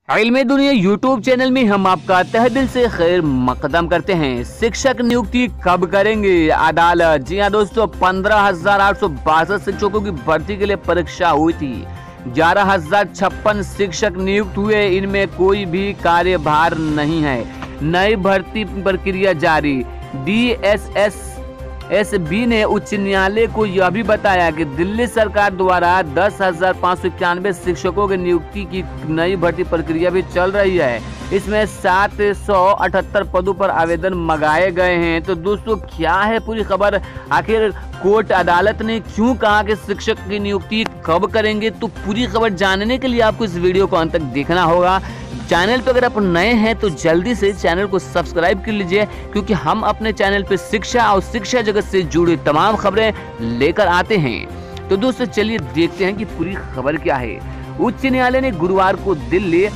इल्मे दुनिया YouTube channel में हम आपका तहे दिल से खैर मकदम करते हैं। शिक्षक नियुक्ति कब करेंगे अदालत? जी हाँ दोस्तों, 15,862 शिक्षकों की भर्ती के लिए परीक्षा हुई थी। 11,056 शिक्षक नियुक्त हुए, इनमें कोई भी कार्यभार नहीं है। नई भर्ती प्रक्रिया जारी। DSSSB ने उच्च न्यायालय को यह भी बताया कि दिल्ली सरकार द्वारा 10,591 शिक्षकों की नियुक्ति की नई भर्ती प्रक्रिया भी चल रही है। इसमें 778 पदों पर आवेदन मंगाए गए हैं। तो दोस्तों, क्या है पूरी खबर? आखिर कोर्ट अदालत ने क्यों कहा कि शिक्षक की नियुक्ति कब करेंगे? तो पूरी खबर जानने के लिए आपको इस वीडियो को अंत तक देखना होगा। चैनल पर अगर आप नए हैं तो जल्दी से चैनल को सब्सक्राइब कर लीजिए, क्योंकि हम अपने चैनल पर शिक्षा और शिक्षा जगत से जुड़ी तमाम खबरें लेकर आते हैं। तो दोस्तों, चलिए देखते हैं कि पूरी खबर क्या है। उच्च न्यायालय ने गुरुवार को दिल्ली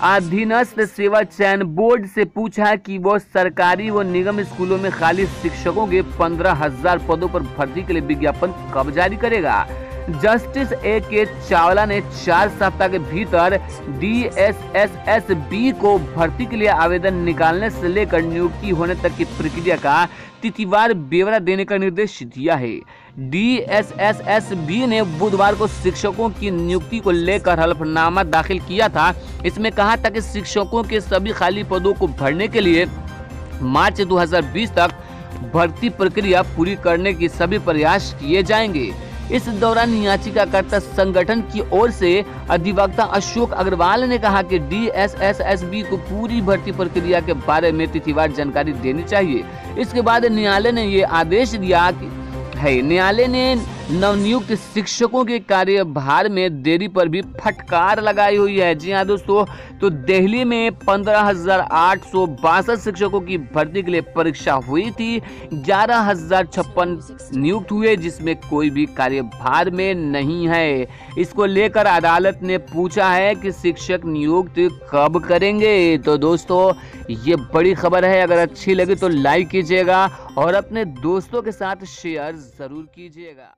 अधीनस्थ सेवा चयन बोर्ड से पूछा कि वो सरकारी व निगम स्कूलों में खाली शिक्षकों के 15,000 पदों पर भर्ती के लिए विज्ञापन कब जारी करेगा। Justice A.K. चावला ने 4 सप्ताह के भीतर DSSSB को भर्ती के लिए आवेदन निकालने से लेकर नियुक्ति होने तक की प्रक्रिया का तिथिवार ब्यौरा देने का निर्देश दिया है। DSSSB ने बुधवार को शिक्षकों की नियुक्ति को लेकर हलफनामा दाखिल किया था। इसमें कहा था कि शिक्षकों के सभी खाली पदों को भरने के लिए मार्च 2020 तक भर्ती प्रक्रिया पूरी करने की सभी प्रयास किए जाएंगे। इस दौरान याचिकाकर्ता संगठन की ओर से अधिवक्ता अशोक अग्रवाल ने कहा कि DSSSB को पूरी भर्ती प्रक्रिया के बारे में तिथिवार जानकारी देनी चाहिए। इसके बाद न्यायालय ने ये आदेश दिया है। न्यायालय ने नवनियुक्त शिक्षकों के कार्यभार में देरी पर भी फटकार लगाई हुई है। जी हाँ दोस्तों, तो दिल्ली में 15,862 शिक्षकों की भर्ती के लिए परीक्षा हुई थी। 11,056 नियुक्त हुए, जिसमें कोई भी कार्यभार में नहीं है। इसको लेकर अदालत ने पूछा है कि शिक्षक नियुक्त कब करेंगे। तो दोस्तों, ये बड़ी खबर है। अगर अच्छी लगी तो लाइक कीजिएगा और अपने दोस्तों के साथ शेयर जरूर कीजिएगा।